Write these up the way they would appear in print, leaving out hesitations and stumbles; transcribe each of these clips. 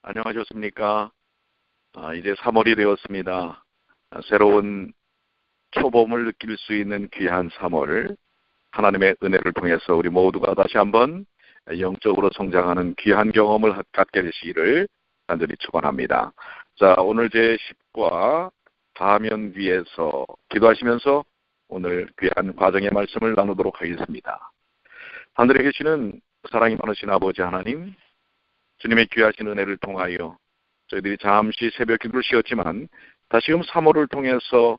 안녕하셨습니까? 이제 3월이 되었습니다. 새로운 초봄을 느낄 수 있는 귀한 3월, 하나님의 은혜를 통해서 우리 모두가 다시 한번 영적으로 성장하는 귀한 경험을 갖게 되시기를 간절히 축원합니다. 자, 오늘 제10과 가면귀에서 기도하시면서 오늘 귀한 과정의 말씀을 나누도록 하겠습니다. 하늘에 계시는 사랑이 많으신 아버지 하나님, 주님의 귀하신 은혜를 통하여 저희들이 잠시 새벽 기도를 쉬었지만 다시금 3월을 통해서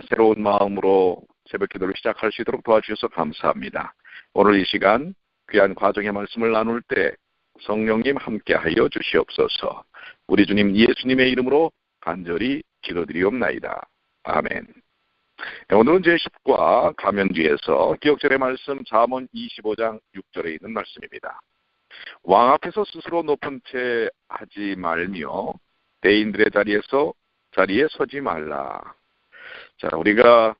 새로운 마음으로 새벽 기도를 시작할 수 있도록 도와주셔서 감사합니다. 오늘 이 시간 귀한 과정의 말씀을 나눌 때 성령님 함께하여 주시옵소서. 우리 주님 예수님의 이름으로 간절히 기도드리옵나이다. 아멘. 오늘은 제10과 가면 뒤에서 기억절의 말씀 잠언 25장 6절에 있는 말씀입니다. 왕 앞에서 스스로 높은 채 하지 말며 대인들의 자리에 서지 말라. 자, 우리가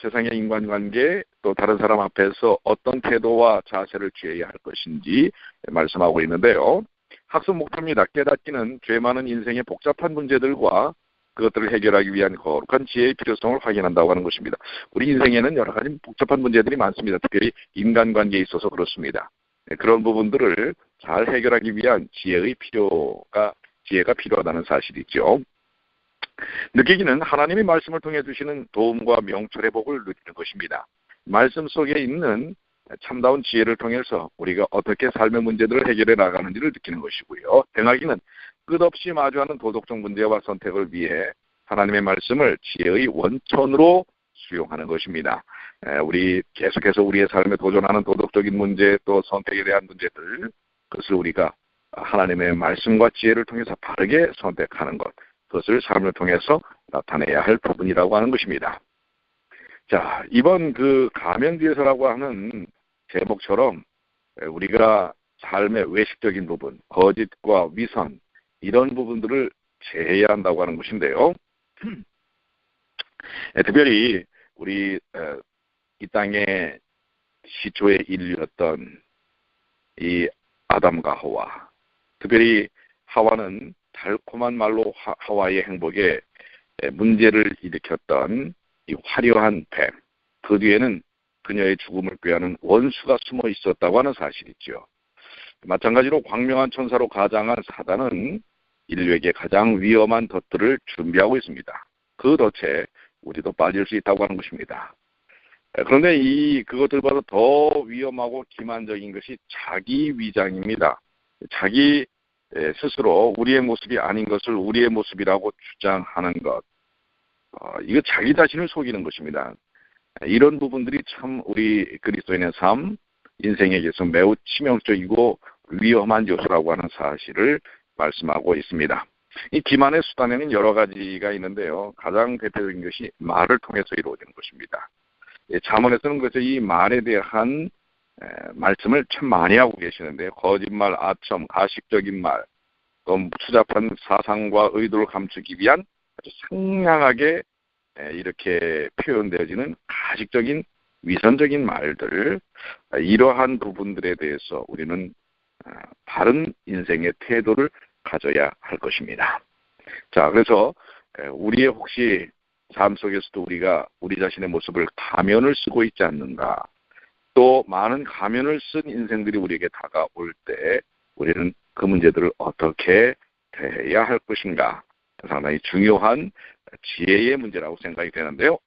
세상의 인간관계 또 다른 사람 앞에서 어떤 태도와 자세를 취해야 할 것인지 말씀하고 있는데요. 학습 목표입니다. 깨닫기는 죄 많은 인생의 복잡한 문제들과 그것들을 해결하기 위한 거룩한 지혜의 필요성을 확인한다고 하는 것입니다. 우리 인생에는 여러 가지 복잡한 문제들이 많습니다. 특별히 인간관계에 있어서 그렇습니다. 그런 부분들을 잘 해결하기 위한 지혜가 필요하다는 사실이죠. 느끼기는 하나님의 말씀을 통해 주시는 도움과 명철의 복을 느끼는 것입니다. 말씀 속에 있는 참다운 지혜를 통해서 우리가 어떻게 삶의 문제들을 해결해 나가는지를 느끼는 것이고요. 행하기는 끝없이 마주하는 도덕적 문제와 선택을 위해 하나님의 말씀을 지혜의 원천으로 수용하는 것입니다. 우리 계속해서 우리의 삶에 도전하는 도덕적인 문제 또 선택에 대한 문제들, 그것을 우리가 하나님의 말씀과 지혜를 통해서 바르게 선택하는 것, 그것을 삶을 통해서 나타내야 할 부분이라고 하는 것입니다. 자, 이번 그 가면 뒤에서라고 하는 제목처럼 우리가 삶의 외식적인 부분, 거짓과 위선, 이런 부분들을 제해야 한다고 하는 것인데요. 특별히 우리 이 땅의 시초의 인류였던 이 아담과 하와, 특별히 하와는 달콤한 말로 하와의 행복에 문제를 일으켰던 이 화려한 뱀, 그 뒤에는 그녀의 죽음을 꾀하는 원수가 숨어 있었다고 하는 사실이죠. 마찬가지로 광명한 천사로 가장한 사단은 인류에게 가장 위험한 덫들을 준비하고 있습니다. 그 덫에 우리도 빠질 수 있다고 하는 것입니다. 그런데 그것들보다 더 위험하고 기만적인 것이 자기 위장입니다. 자기 스스로 우리의 모습이 아닌 것을 우리의 모습이라고 주장하는 것. 이거 자기 자신을 속이는 것입니다. 이런 부분들이 참 우리 그리스도인의 삶, 인생에게서 매우 치명적이고 위험한 요소라고 하는 사실을 말씀하고 있습니다. 이 기만의 수단에는 여러 가지가 있는데요. 가장 대표적인 것이 말을 통해서 이루어지는 것입니다. 잠언에서는 그래서 이 말에 대한 말씀을 참 많이 하고 계시는데요. 거짓말, 아첨, 가식적인 말, 또 추잡한 사상과 의도를 감추기 위한 아주 상냥하게 이렇게 표현되어지는 가식적인 위선적인 말들, 이러한 부분들에 대해서 우리는 바른 인생의 태도를 가져야 할 것입니다. 자, 그래서 우리의 혹시 삶 속에서도 우리가 우리 자신의 모습을 가면을 쓰고 있지 않는가, 또 많은 가면을 쓴 인생들이 우리에게 다가올 때 우리는 그 문제들을 어떻게 대해야 할 것인가, 상당히 중요한 지혜의 문제라고 생각이 되는데요.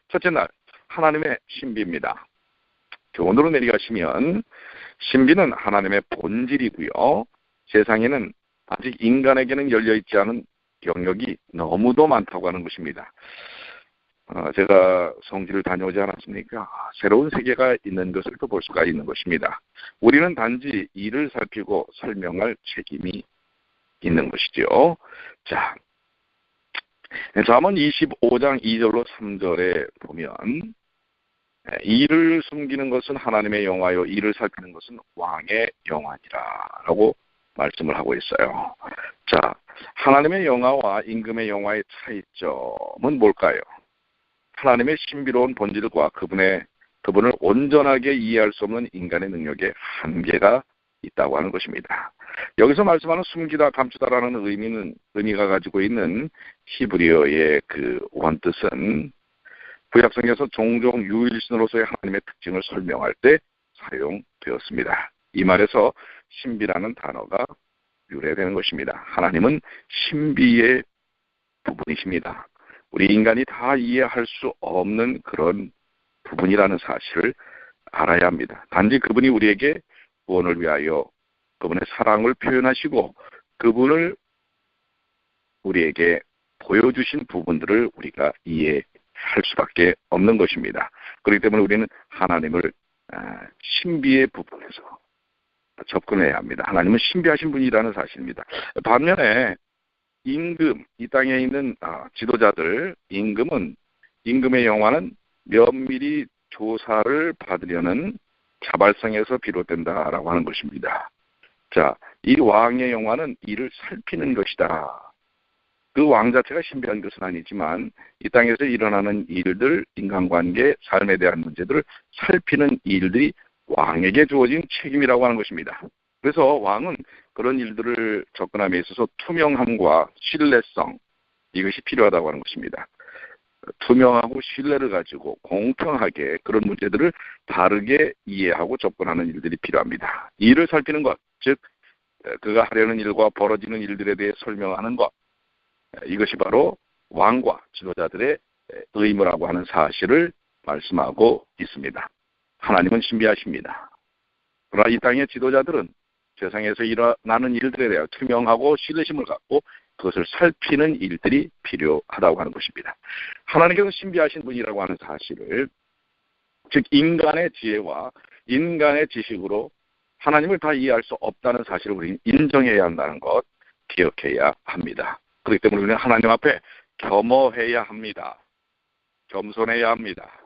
첫째 날, 하나님의 신비입니다. 교훈으로 내려가시면 신비는 하나님의 본질이고요. 세상에는 아직 인간에게는 열려있지 않은 영역이 너무도 많다고 하는 것입니다. 제가 성지를 다녀오지 않았습니까? 새로운 세계가 있는 것을 또 볼 수가 있는 것입니다. 우리는 단지 이를 살피고 설명할 책임이 있는 것이죠. 자, 잠언 25장 2절로 3절에 보면 이를 숨기는 것은 하나님의 영화요 이를 살피는 것은 왕의 영화니라 라고 말씀을 하고 있어요. 자, 하나님의 영화와 임금의 영화의 차이점은 뭘까요? 하나님의 신비로운 본질과 그분을 온전하게 이해할 수 없는 인간의 능력에 한계가 있다고 하는 것입니다. 여기서 말씀하는 숨기다, 감추다라는 의미가 가지고 있는 히브리어의 그 원뜻은 구약성경에서 종종 유일신으로서의 하나님의 특징을 설명할 때 사용되었습니다. 이 말에서 신비라는 단어가 유래되는 것입니다. 하나님은 신비의 부분이십니다. 우리 인간이 다 이해할 수 없는 그런 부분이라는 사실을 알아야 합니다. 단지 그분이 우리에게 구원을 위하여 그분의 사랑을 표현하시고 그분을 우리에게 보여주신 부분들을 우리가 이해할 수밖에 없는 것입니다. 그렇기 때문에 우리는 하나님을 신비의 부분에서 접근해야 합니다. 하나님은 신비하신 분이라는 사실입니다. 반면에 임금, 이 땅에 있는 지도자들, 임금의 영화는 면밀히 조사를 받으려는 자발성에서 비롯된다라고 하는 것입니다. 자, 이 왕의 영화는 이를 살피는 것이다. 그 왕 자체가 신비한 것은 아니지만 이 땅에서 일어나는 일들, 인간관계, 삶에 대한 문제들을 살피는 일들이 왕에게 주어진 책임이라고 하는 것입니다. 그래서 왕은 그런 일들을 접근함에 있어서 투명함과 신뢰성, 이것이 필요하다고 하는 것입니다. 투명하고 신뢰를 가지고 공평하게 그런 문제들을 바르게 이해하고 접근하는 일들이 필요합니다. 이를 살피는 것, 즉 그가 하려는 일과 벌어지는 일들에 대해 설명하는 것, 이것이 바로 왕과 지도자들의 의무라고 하는 사실을 말씀하고 있습니다. 하나님은 신비하십니다. 그러나 이 땅의 지도자들은 세상에서 일어나는 일들에 대해 투명하고 신뢰심을 갖고 그것을 살피는 일들이 필요하다고 하는 것입니다. 하나님께서 신비하신 분이라고 하는 사실을, 즉 인간의 지혜와 인간의 지식으로 하나님을 다 이해할 수 없다는 사실을 우리는 인정해야 한다는 것 기억해야 합니다. 그렇기 때문에 우리는 하나님 앞에 겸허해야 합니다. 겸손해야 합니다.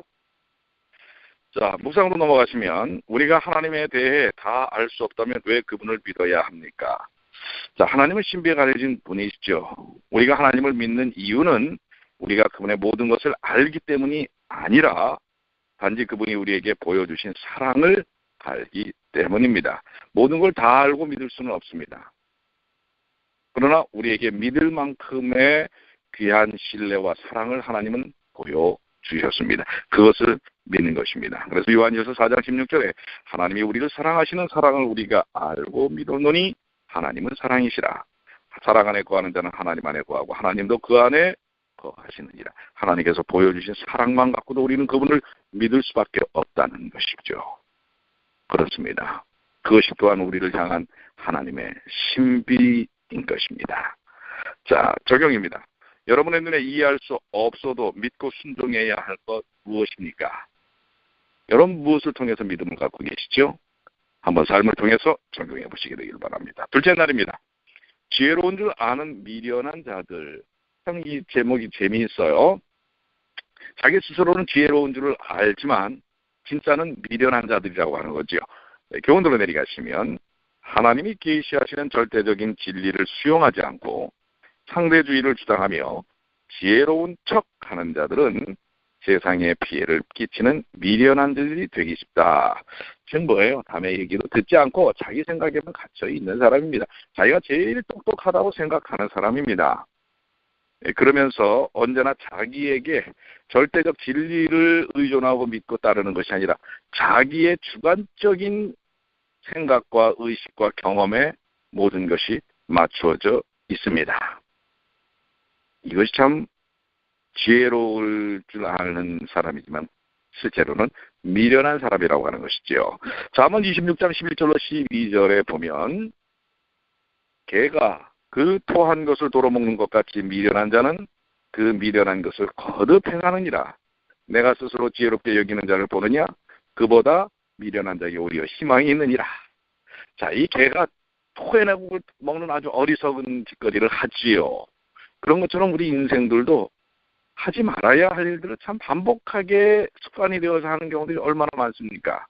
자, 묵상으로 넘어가시면 우리가 하나님에 대해 다 알 수 없다면 왜 그분을 믿어야 합니까? 자, 하나님은 신비에 가려진 분이시죠. 우리가 하나님을 믿는 이유는 우리가 그분의 모든 것을 알기 때문이 아니라 단지 그분이 우리에게 보여주신 사랑을 알기 때문입니다. 모든 걸 다 알고 믿을 수는 없습니다. 그러나 우리에게 믿을 만큼의 귀한 신뢰와 사랑을 하나님은 보여주셨습니다. 그것을 믿는 것입니다. 그래서 요한일서 4장 16절에 하나님이 우리를 사랑하시는 사랑을 우리가 알고 믿었노니 하나님은 사랑이시라. 사랑 안에 거하는 자는 하나님 안에 거하고 하나님도 그 안에 거하시느니라. 하나님께서 보여주신 사랑만 갖고도 우리는 그분을 믿을 수밖에 없다는 것이죠. 그렇습니다. 그것이 또한 우리를 향한 하나님의 신비인 것입니다. 자, 적용입니다. 여러분의 눈에 이해할 수 없어도 믿고 순종해야 할 것 무엇입니까? 여러분 무엇을 통해서 믿음을 갖고 계시죠? 한번 삶을 통해서 적용해 보시기 되길 바랍니다. 둘째 날입니다. 지혜로운 줄 아는 미련한 자들. 참 이 제목이 재미있어요. 자기 스스로는 지혜로운 줄을 알지만 진짜는 미련한 자들이라고 하는 거죠. 교훈으로 내려가시면 하나님이 계시하시는 절대적인 진리를 수용하지 않고 상대주의를 주장하며 지혜로운 척하는 자들은 세상에 피해를 끼치는 미련한 자들이 되기 쉽다. 지금 뭐예요? 남의 얘기도 듣지 않고 자기 생각에만 갇혀 있는 사람입니다. 자기가 제일 똑똑하다고 생각하는 사람입니다. 그러면서 언제나 자기에게 절대적 진리를 의존하고 믿고 따르는 것이 아니라 자기의 주관적인 생각과 의식과 경험에 모든 것이 맞추어져 있습니다. 이것이 참 지혜로울 줄 아는 사람이지만 실제로는 미련한 사람이라고 하는 것이지요. 잠언 26장 11절로 12절에 보면 개가 그 토한 것을 도로먹는 것 같이 미련한 자는 그 미련한 것을 거듭 행하느니라. 내가 스스로 지혜롭게 여기는 자를 보느냐? 그보다 미련한 자에게 오히려 희망이 있느니라. 자, 이 개가 토해내고 먹는 아주 어리석은 짓거리를 하지요. 그런 것처럼 우리 인생들도 하지 말아야 할 일들을 참 반복하게 습관이 되어서 하는 경우들이 얼마나 많습니까?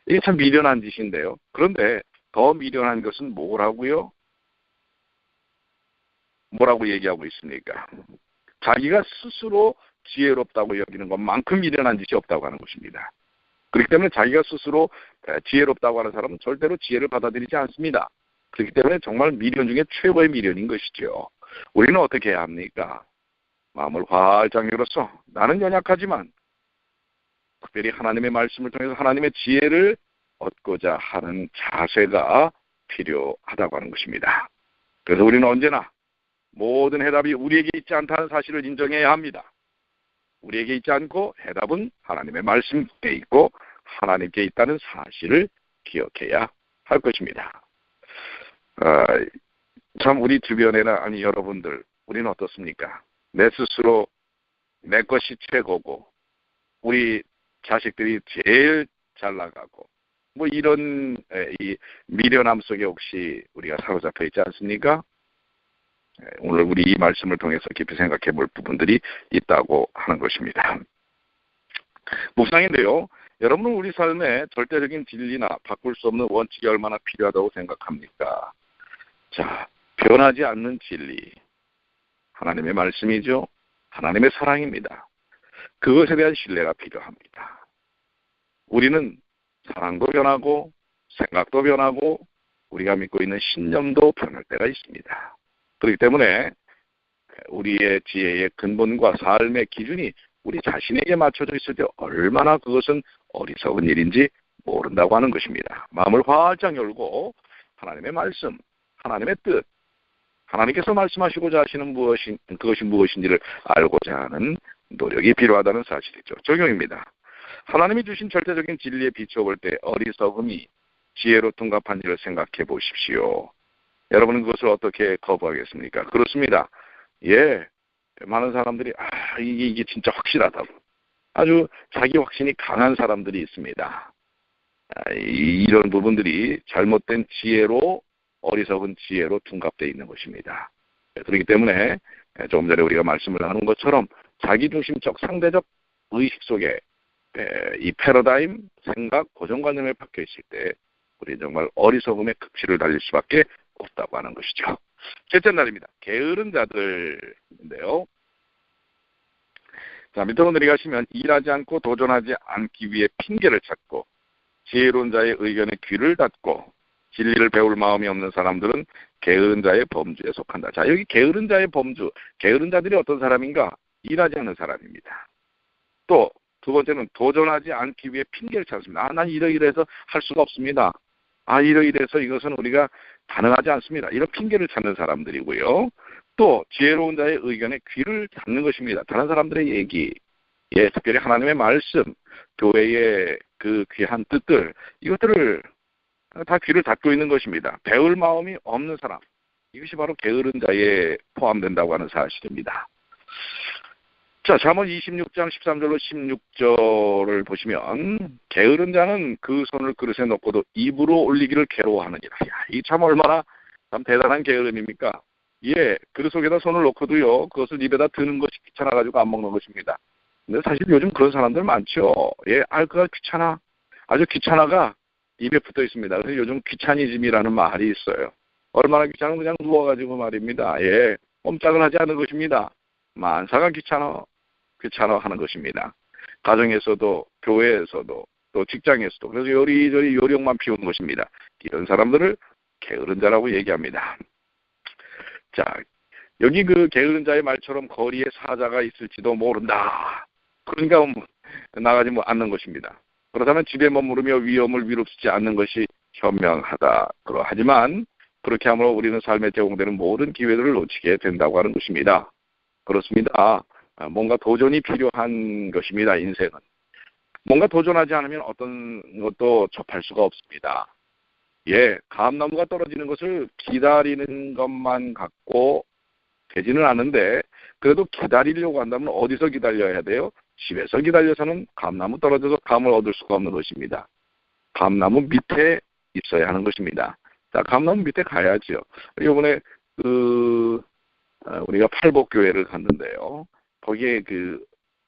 이게 참 미련한 짓인데요. 그런데 더 미련한 것은 뭐라고요? 뭐라고 얘기하고 있습니까? 자기가 스스로 지혜롭다고 여기는 것만큼 미련한 짓이 없다고 하는 것입니다. 그렇기 때문에 자기가 스스로 지혜롭다고 하는 사람은 절대로 지혜를 받아들이지 않습니다. 그렇기 때문에 정말 미련 중에 최고의 미련인 것이죠. 우리는 어떻게 해야 합니까? 마음을 활짝 열어서 나는 연약하지만 특별히 하나님의 말씀을 통해서 하나님의 지혜를 얻고자 하는 자세가 필요하다고 하는 것입니다. 그래서 우리는 언제나 모든 해답이 우리에게 있지 않다는 사실을 인정해야 합니다. 우리에게 있지 않고 해답은 하나님의 말씀에 있고 하나님께 있다는 사실을 기억해야 할 것입니다. 참 우리 주변에나 아니 여러분들 우리는 어떻습니까? 내 스스로 내 것이 최고고 우리 자식들이 제일 잘 나가고 뭐 이런 이 미련함 속에 혹시 우리가 사로잡혀 있지 않습니까? 오늘 우리 이 말씀을 통해서 깊이 생각해 볼 부분들이 있다고 하는 것입니다. 묵상인데요. 여러분은 우리 삶에 절대적인 진리나 바꿀 수 없는 원칙이 얼마나 필요하다고 생각합니까? 자, 변하지 않는 진리. 하나님의 말씀이죠. 하나님의 사랑입니다. 그것에 대한 신뢰가 필요합니다. 우리는 사랑도 변하고 생각도 변하고 우리가 믿고 있는 신념도 변할 때가 있습니다. 그렇기 때문에 우리의 지혜의 근본과 삶의 기준이 우리 자신에게 맞춰져 있을 때 얼마나 그것은 어리석은 일인지 모른다고 하는 것입니다. 마음을 활짝 열고 하나님의 말씀, 하나님의 뜻, 하나님께서 말씀하시고자 하시는 그것이 무엇인지를 알고자 하는 노력이 필요하다는 사실이죠. 적용입니다. 하나님이 주신 절대적인 진리에 비춰볼 때 어리석음이 지혜로 둔갑한 일을 생각해 보십시오. 여러분은 그것을 어떻게 거부하겠습니까? 그렇습니다. 예, 많은 사람들이 이게 진짜 확실하다고 아주 자기 확신이 강한 사람들이 있습니다. 이런 부분들이 잘못된 지혜로 어리석은 지혜로 둔갑되어 있는 것입니다. 그렇기 때문에 조금 전에 우리가 말씀을 나눈 것처럼 자기중심적 상대적 의식 속에 이 패러다임, 생각, 고정관념에 박혀 있을 때 우리 정말 어리석음의 극치를 달릴 수밖에 없다고 하는 것이죠. 셋째 날입니다. 게으른 자들인데요. 자, 밑으로 내려가시면 일하지 않고 도전하지 않기 위해 핑계를 찾고 지혜로운 자의 의견에 귀를 닫고 진리를 배울 마음이 없는 사람들은 게으른 자의 범주에 속한다. 자, 여기 게으른 자의 범주, 게으른 자들이 어떤 사람인가? 일하지 않는 사람입니다. 또 두 번째는 도전하지 않기 위해 핑계를 찾습니다. 난 이러이러해서 할 수가 없습니다. 이러이러해서 이것은 우리가 가능하지 않습니다. 이런 핑계를 찾는 사람들이고요. 또 지혜로운 자의 의견에 귀를 닫는 것입니다. 다른 사람들의 얘기, 특별히 하나님의 말씀, 교회의 그 귀한 뜻들, 이것들을 다 귀를 닫고 있는 것입니다. 배울 마음이 없는 사람, 이것이 바로 게으른 자에 포함된다고 하는 사실입니다. 자, 잠언 26장 13절로 16절을 보시면 게으른 자는 그 손을 그릇에 넣고도 입으로 올리기를 괴로워하느니라. 이 참 얼마나 참 대단한 게으름입니까? 그릇 속에다 손을 넣고도요, 그것을 입에다 드는 것이 귀찮아가지고 안 먹는 것입니다. 근데 사실 요즘 그런 사람들 많죠. 알기가 귀찮아. 아주 귀찮아가 입에 붙어 있습니다. 그래서 요즘 귀차니즘이라는 말이 있어요. 얼마나 귀찮으면 그냥 누워가지고 말입니다. 꼼짝을 하지 않는 것입니다. 만사가 귀찮아 하는 것입니다. 가정에서도 교회에서도 또 직장에서도 그래서 요리저리 요령만 피우는 것입니다. 이런 사람들을 게으른 자라고 얘기합니다. 자, 여기 그 게으른 자의 말처럼 거리에 사자가 있을지도 모른다. 그러니까 나가지 않는 것입니다. 그렇다면 집에 머무르며 위험을 위롭시지 않는 것이 현명하다. 하지만 그렇게 함으로 우리는 삶에 제공되는 모든 기회들을 놓치게 된다고 하는 것입니다. 그렇습니다. 뭔가 도전이 필요한 것입니다. 인생은. 뭔가 도전하지 않으면 어떤 것도 접할 수가 없습니다. 감나무가 떨어지는 것을 기다리는 것만 갖고 되지는 않은데 그래도 기다리려고 한다면 어디서 기다려야 돼요? 집에서 기다려서는 감나무 떨어져서 감을 얻을 수가 없는 것입니다. 감나무 밑에 있어야 하는 것입니다. 자, 감나무 밑에 가야죠. 이번에 우리가 팔복교회를 갔는데요. 거기에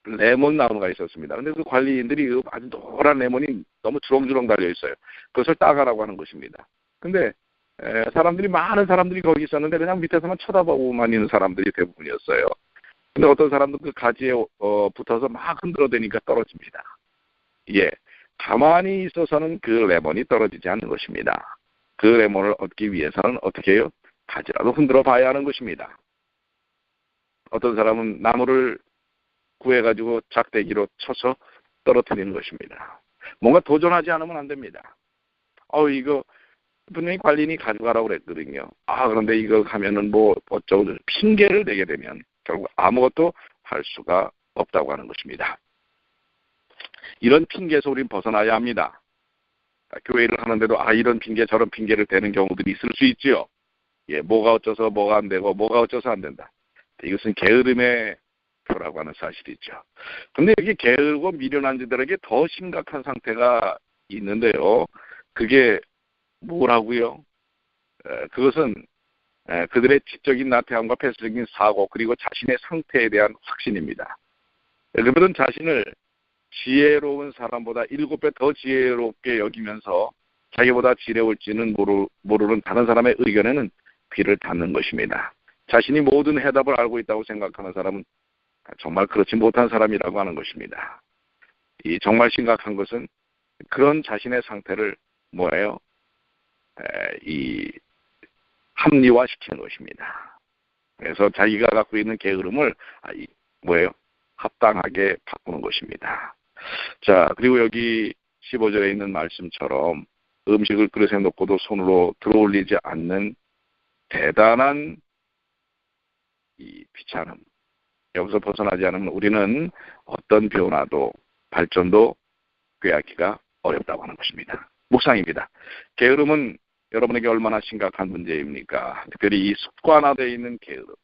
레몬 나무가 있었습니다. 근데 그 관리인들이 아주 노란 레몬이 너무 주렁주렁 달려 있어요. 그것을 따가라고 하는 것입니다. 근데 많은 사람들이 거기 있었는데 그냥 밑에서만 쳐다보고만 있는 사람들이 대부분이었어요. 근데 어떤 사람도 그 가지에 붙어서 막 흔들어대니까 떨어집니다. 가만히 있어서는 그 레몬이 떨어지지 않는 것입니다. 그 레몬을 얻기 위해서는 어떻게 해요? 가지라도 흔들어 봐야 하는 것입니다. 어떤 사람은 나무를 구해가지고 작대기로 쳐서 떨어뜨리는 것입니다. 뭔가 도전하지 않으면 안 됩니다. 이거 분명히 관리인이 가져가라고 그랬거든요. 그런데 이거 하면은 뭐 어쩌고 핑계를 대게 되면 결국 아무것도 할 수가 없다고 하는 것입니다. 이런 핑계에서 우리는 벗어나야 합니다. 교회를 하는데도 이런 핑계 저런 핑계를 대는 경우들이 있을 수 있지요. 뭐가 어쩌서 뭐가 안 되고 뭐가 어쩌서 안 된다. 이것은 게으름의 표라고 하는 사실이죠. 그런데 여기 게으르고 미련한 자들에게 더 심각한 상태가 있는데요. 그게 뭐라고요? 그것은 그들의 지적인 나태함과 폐쇄적인 사고 그리고 자신의 상태에 대한 확신입니다. 그들은 자신을 지혜로운 사람보다 7배 더 지혜롭게 여기면서 자기보다 지혜로울지는 모르는 다른 사람의 의견에는 귀를 닫는 것입니다. 자신이 모든 해답을 알고 있다고 생각하는 사람은 정말 그렇지 못한 사람이라고 하는 것입니다. 이 정말 심각한 것은 그런 자신의 상태를 뭐예요? 이 합리화시키는 것입니다. 그래서 자기가 갖고 있는 게으름을 뭐예요? 합당하게 바꾸는 것입니다. 자, 그리고 여기 15절에 있는 말씀처럼 음식을 그릇에 놓고도 손으로 들어올리지 않는 대단한 이 귀찮음. 여기서 벗어나지 않으면 우리는 어떤 변화도 발전도 꾀하기가 어렵다고 하는 것입니다. 묵상입니다. 게으름은 여러분에게 얼마나 심각한 문제입니까? 특별히 이 습관화되어 있는 게으름.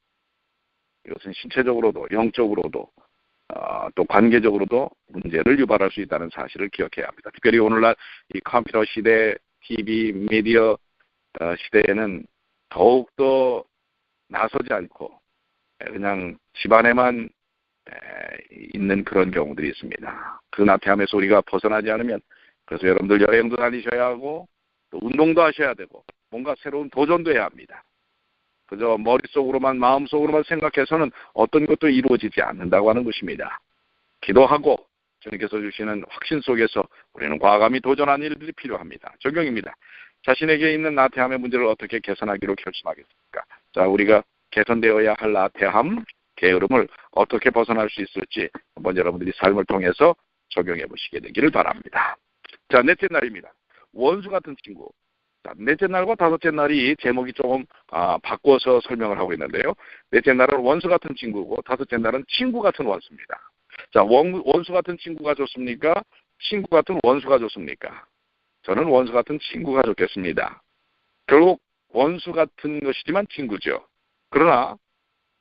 이것은 신체적으로도 영적으로도 또 관계적으로도 문제를 유발할 수 있다는 사실을 기억해야 합니다. 특별히 오늘날 이 컴퓨터 시대, TV, 미디어 시대에는 더욱더 나서지 않고 그냥 집안에만 있는 그런 경우들이 있습니다. 그 나태함에서 우리가 벗어나지 않으면 그래서 여러분들 여행도 다니셔야 하고 또 운동도 하셔야 되고 뭔가 새로운 도전도 해야 합니다. 그저 머릿속으로만 마음속으로만 생각해서는 어떤 것도 이루어지지 않는다고 하는 것입니다. 기도하고 주님께서 주시는 확신 속에서 우리는 과감히 도전하는 일들이 필요합니다. 적용입니다. 자신에게 있는 나태함의 문제를 어떻게 개선하기로 결심하겠습니까? 자, 우리가 개선되어야 할 나태함, 게으름을 어떻게 벗어날 수 있을지 한번 여러분들이 삶을 통해서 적용해 보시게 되기를 바랍니다. 자, 넷째 날입니다. 원수 같은 친구. 자, 넷째 날과 다섯째 날이 제목이 조금 바꿔서 설명을 하고 있는데요. 넷째 날은 원수 같은 친구고 다섯째 날은 친구 같은 원수입니다. 자, 원수 같은 친구가 좋습니까? 친구 같은 원수가 좋습니까? 저는 원수 같은 친구가 좋겠습니다. 결국 원수 같은 것이지만 친구죠. 그러나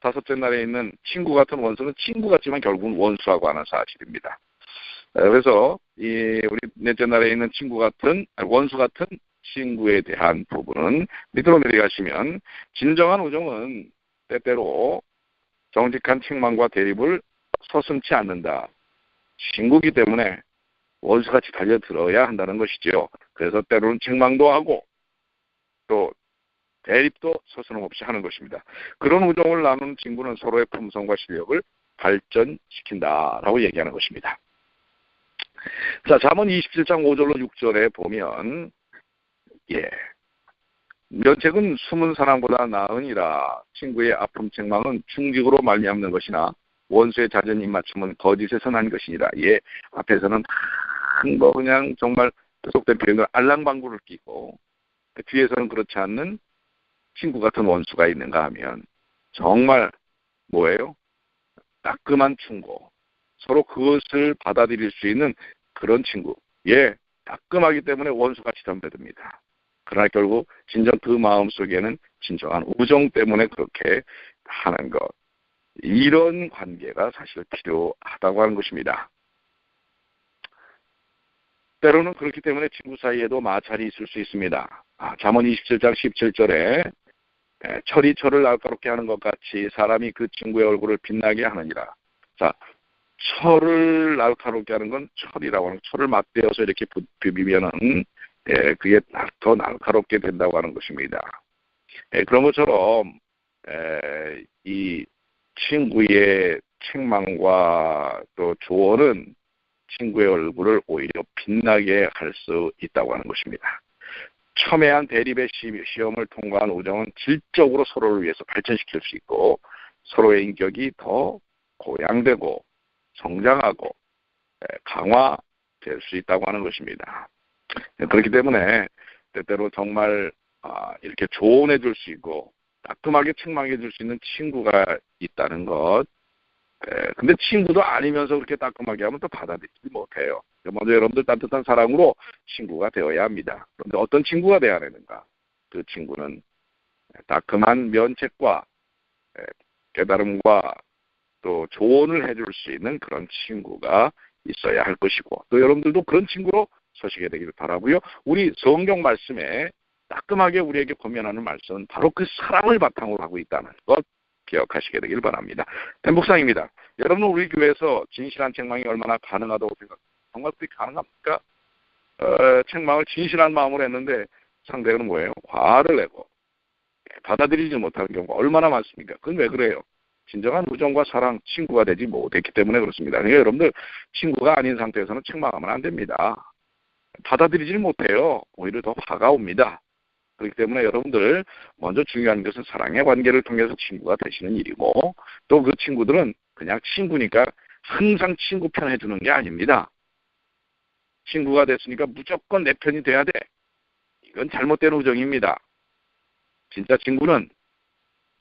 다섯째 날에 있는 친구 같은 원수는 친구 같지만 결국은 원수라고 하는 사실입니다. 그래서 우리 넷째 날에 있는 원수 같은 친구에 대한 부분은 밑으로 내려가시면 진정한 우정은 때때로 정직한 책망과 대립을 서슴지 않는다. 친구이기 때문에 원수같이 달려들어야 한다는 것이죠. 그래서 때로는 책망도 하고 또 대립도 서슴없이 하는 것입니다. 그런 우정을 나누는 친구는 서로의 품성과 실력을 발전시킨다라고 얘기하는 것입니다. 자, 잠언 27장 5절로 6절에 보면 면책은 숨은 사람보다 나으니라. 친구의 아픔 책망은 충직으로 말미암는 것이나 원수의 잦은 입맞춤은 거짓에서 난 것이니라. 앞에서는 그냥 정말 계속된 표현을 알랑방구를 끼고 그 뒤에서는 그렇지 않는 친구 같은 원수가 있는가 하면 정말 뭐예요? 따끔한 충고, 서로 그것을 받아들일 수 있는 그런 친구. 따끔하기 때문에 원수같이 덤벼듭니다. 그러나 결국 진정 그 마음속에는 진정한 우정 때문에 그렇게 하는 것. 이런 관계가 사실 필요하다고 하는 것입니다. 때로는 그렇기 때문에 친구 사이에도 마찰이 있을 수 있습니다. 잠언 27장 17절에 철이 철을 날카롭게 하는 것 같이 사람이 그 친구의 얼굴을 빛나게 하느니라. 자, 철을 날카롭게 하는 건 철이라고 하는 철을 맞대어서 이렇게 비비면은 그게 더 날카롭게 된다고 하는 것입니다. 그런 것처럼 이 친구의 책망과 또 조언은 친구의 얼굴을 오히려 빛나게 할 수 있다고 하는 것입니다. 첨예한 대립의 시험을 통과한 우정은 질적으로 서로를 위해서 발전시킬 수 있고 서로의 인격이 더 고양되고 성장하고 강화될 수 있다고 하는 것입니다. 그렇기 때문에 때때로 정말 이렇게 조언해 줄 수 있고 따끔하게 책망해 줄 수 있는 친구가 있다는 것. 근데 친구도 아니면서 그렇게 따끔하게 하면 또 받아들이지 못해요. 먼저 여러분들 따뜻한 사랑으로 친구가 되어야 합니다. 그런데 어떤 친구가 되어야 되는가? 그 친구는 따끔한 면책과 깨달음과 또 조언을 해줄 수 있는 그런 친구가 있어야 할 것이고 또 여러분들도 그런 친구로 서시게 되기를 바라고요. 우리 성경 말씀에 따끔하게 우리에게 권면하는 말씀은 바로 그 사랑을 바탕으로 하고 있다는 것 기억하시게 되길 바랍니다. 묵상입니다. 여러분은 우리 교회에서 진실한 책망이 얼마나 가능하다고 생각합니까? 정말 그게 가능합니까? 책망을 진실한 마음으로 했는데 상대는 뭐예요? 화를 내고 받아들이지 못하는 경우가 얼마나 많습니까? 그건 왜 그래요? 진정한 우정과 사랑, 친구가 되지 못했기 때문에 그렇습니다. 그러니까 여러분들 친구가 아닌 상태에서는 책망하면 안 됩니다. 받아들이질 못해요. 오히려 더 화가 옵니다. 그렇기 때문에 여러분들 먼저 중요한 것은 사랑의 관계를 통해서 친구가 되시는 일이고 또 그 친구들은 그냥 친구니까 항상 친구 편 해주는 게 아닙니다. 친구가 됐으니까 무조건 내 편이 돼야 돼. 이건 잘못된 우정입니다. 진짜 친구는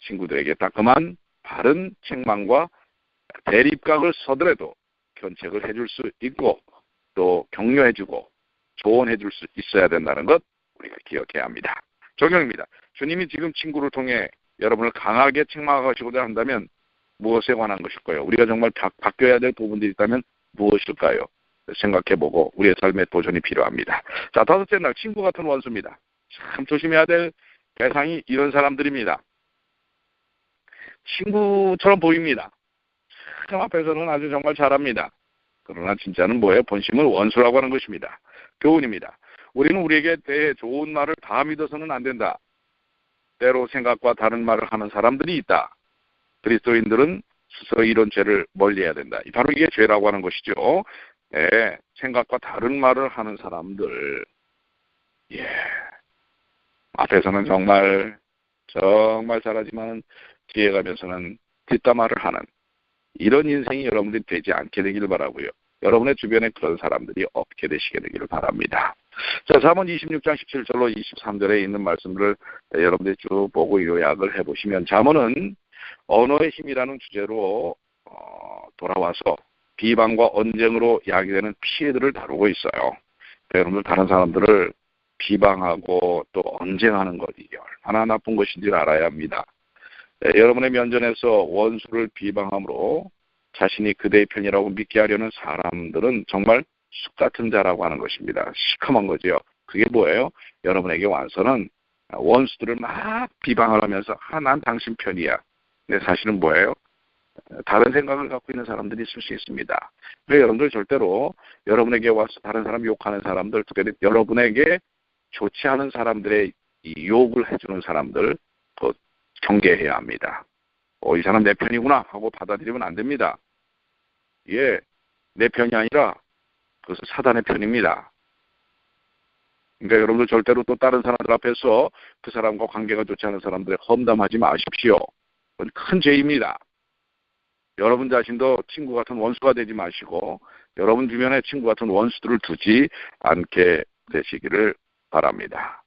친구들에게 따끔한 바른 책망과 대립각을 서더라도 견책을 해줄 수 있고 또 격려해주고 조언해줄 수 있어야 된다는 것 우리가 기억해야 합니다. 적용입니다. 주님이 지금 친구를 통해 여러분을 강하게 책망하시고자 한다면 무엇에 관한 것일까요? 우리가 정말 바뀌어야 될 부분들이 있다면 무엇일까요? 생각해보고 우리의 삶에 도전이 필요합니다. 자, 다섯째 날 친구 같은 원수입니다. 참 조심해야 될 대상이 이런 사람들입니다. 친구처럼 보입니다. 참 앞에서는 아주 정말 잘합니다. 그러나 진짜는 뭐예요? 본심은 원수라고 하는 것입니다. 교훈입니다. 우리는 우리에게 대해 좋은 말을 다 믿어서는 안 된다. 때로 생각과 다른 말을 하는 사람들이 있다. 그리스도인들은 스스로 이런 죄를 멀리해야 된다. 바로 이게 죄라고 하는 것이죠. 생각과 다른 말을 하는 사람들. 앞에서는 정말 잘하지만 뒤에 가면서는 뒷담화를 하는 이런 인생이 여러분들이 되지 않게 되기를 바라고요. 여러분의 주변에 그런 사람들이 없게 되시게 되기를 바랍니다. 자, 잠언 26장 17절로 23절에 있는 말씀들을 여러분들이 쭉 보고 요약을 해보시면 잠언은 언어의 힘이라는 주제로 돌아와서 비방과 언쟁으로 야기되는 피해들을 다루고 있어요. 여러분들 다른 사람들을 비방하고 또 언쟁하는 것이 얼마나 나쁜 것인지를 알아야 합니다. 여러분의 면전에서 원수를 비방함으로 자신이 그대의 편이라고 믿게 하려는 사람들은 정말 숲 같은 자라고 하는 것입니다. 시커먼 거죠. 그게 뭐예요? 여러분에게 와서는 원수들을 막 비방을 하면서 난 당신 편이야. 근데 사실은 뭐예요? 다른 생각을 갖고 있는 사람들이 있을 수 있습니다. 그래서 여러분들 절대로 여러분에게 와서 다른 사람 욕하는 사람들, 특별히 여러분에게 좋지 않은 사람들의 이 욕을 해주는 사람들 경계해야 합니다. 이 사람 내 편이구나 하고 받아들이면 안 됩니다. 내 편이 아니라 그것은 사단의 편입니다. 그러니까 여러분들 절대로 또 다른 사람들 앞에서 그 사람과 관계가 좋지 않은 사람들의 험담하지 마십시오. 그건 큰 죄입니다. 여러분 자신도 친구 같은 원수가 되지 마시고 여러분 주변에 친구 같은 원수들을 두지 않게 되시기를 바랍니다.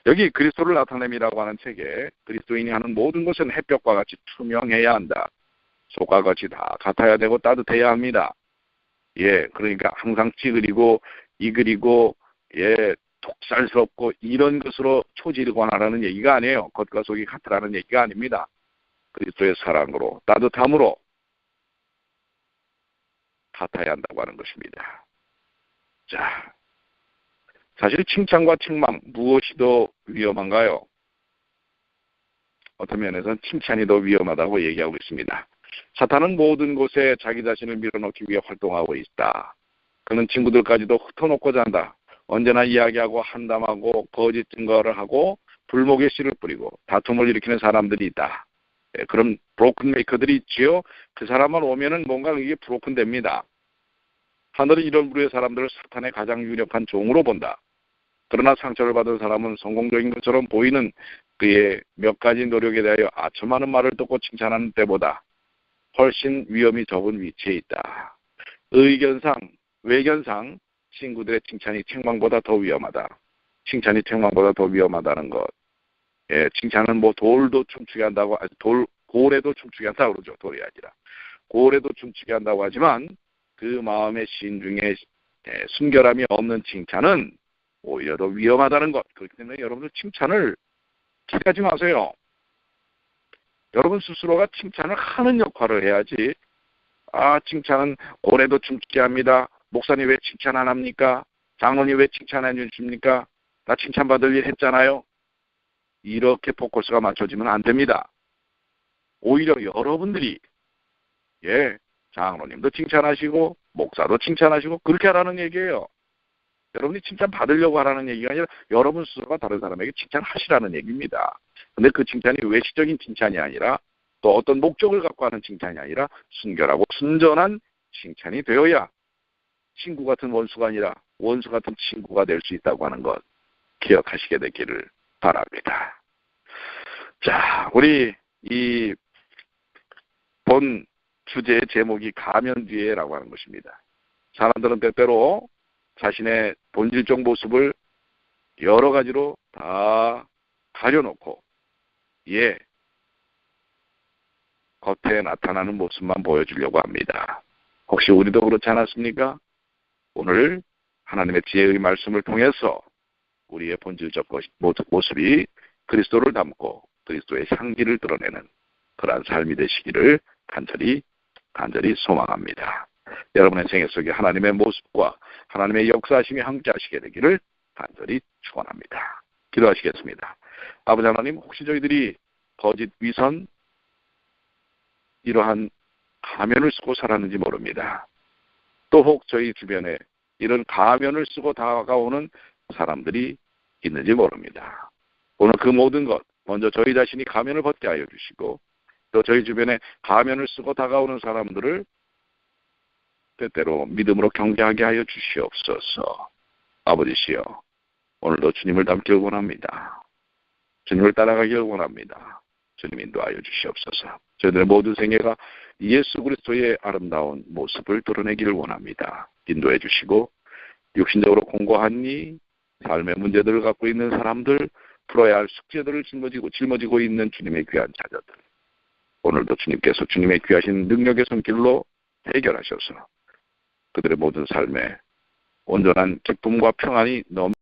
여기 그리스도를 나타냄이라고 하는 책에 그리스도인이 하는 모든 것은 햇볕과 같이 투명해야 한다. 속과 같이 다 같아야 되고 따뜻해야 합니다. 그러니까 항상 찌그리고 이그리고 독살스럽고 이런 것으로 초지르거나라는 얘기가 아니에요. 겉과 속이 같으라는 얘기가 아닙니다. 그리스도의 사랑으로 따뜻함으로 같아야 한다고 하는 것입니다. 자, 사실 칭찬과 책망 무엇이 더 위험한가요? 어떤 면에서는 칭찬이 더 위험하다고 얘기하고 있습니다. 사탄은 모든 곳에 자기 자신을 밀어넣기 위해 활동하고 있다. 그는 친구들까지도 흩어놓고자 한다. 언제나 이야기하고 한담하고 거짓 증거를 하고 불목의 씨를 뿌리고 다툼을 일으키는 사람들이 있다. 그런 브로큰 메이커들이 있지요. 그 사람만 오면은 뭔가 이게 브로큰 됩니다. 하늘은 이런 부류의 사람들을 사탄의 가장 유력한 종으로 본다. 그러나 상처를 받은 사람은 성공적인 것처럼 보이는 그의 몇 가지 노력에 대하여 아첨하는 말을 듣고 칭찬하는 때보다 훨씬 위험이 적은 위치에 있다. 의견상, 외견상 친구들의 칭찬이 책망보다 더 위험하다. 칭찬이 책망보다 더 위험하다는 것. 예, 칭찬은 뭐 돌도 춤추게 한다고, 고래도 춤추게 한다고 그러죠. 돌이 아니라. 고래도 춤추게 한다고 하지만 그 마음의 신 중에 순결함이 없는 칭찬은 오히려 더 위험하다는 것. 그렇기 때문에 여러분들 칭찬을 기대하지 마세요. 여러분 스스로가 칭찬을 하는 역할을 해야지. 칭찬은 고래도 춤추게 합니다. 목사님 왜 칭찬 안 합니까? 장로님 왜 칭찬 안 해주십니까? 나 칭찬받을 일 했잖아요. 이렇게 포커스가 맞춰지면 안 됩니다. 오히려 여러분들이 장로님도 칭찬하시고 목사도 칭찬하시고 그렇게 하라는 얘기예요. 여러분이 칭찬 받으려고 하라는 얘기가 아니라 여러분 스스로가 다른 사람에게 칭찬하시라는 얘기입니다. 근데 그 칭찬이 외식적인 칭찬이 아니라 또 어떤 목적을 갖고 하는 칭찬이 아니라 순결하고 순전한 칭찬이 되어야 친구 같은 원수가 아니라 원수 같은 친구가 될 수 있다고 하는 것 기억하시게 되기를 바랍니다. 자, 우리 이 본 주제의 제목이 가면 뒤에라고 하는 것입니다. 사람들은 때때로 자신의 본질적 모습을 여러 가지로 다 가려놓고 겉에 나타나는 모습만 보여주려고 합니다. 혹시 우리도 그렇지 않았습니까? 오늘 하나님의 지혜의 말씀을 통해서 우리의 본질적 모습이 그리스도를 닮고 그리스도의 향기를 드러내는 그러한 삶이 되시기를 간절히 소망합니다. 여러분의 생애 속에 하나님의 모습과 하나님의 역사하심이 함께하시게 되기를 간절히 축원합니다. 기도하시겠습니다. 아버지 하나님, 혹시 저희들이 거짓 위선 이러한 가면을 쓰고 살았는지 모릅니다. 또 혹 저희 주변에 이런 가면을 쓰고 다가오는 사람들이 있는지 모릅니다. 오늘 그 모든 것 먼저 저희 자신이 가면을 벗게 하여 주시고 또 저희 주변에 가면을 쓰고 다가오는 사람들을 때때로 믿음으로 경계하게 하여 주시옵소서. 아버지시여, 오늘도 주님을 닮기를 원합니다. 주님을 따라가기를 원합니다. 주님 인도하여 주시옵소서. 저희들의 모든 생애가 예수 그리스도의 아름다운 모습을 드러내기를 원합니다. 인도해 주시고 육신적으로 공고한 이 삶의 문제들을 갖고 있는 사람들, 풀어야 할 숙제들을 짊어지고 있는 주님의 귀한 자녀들, 오늘도 주님께서 주님의 귀하신 능력의 손길로 해결하셔서 그들의 모든 삶에 온전한 기쁨과 평안이 넘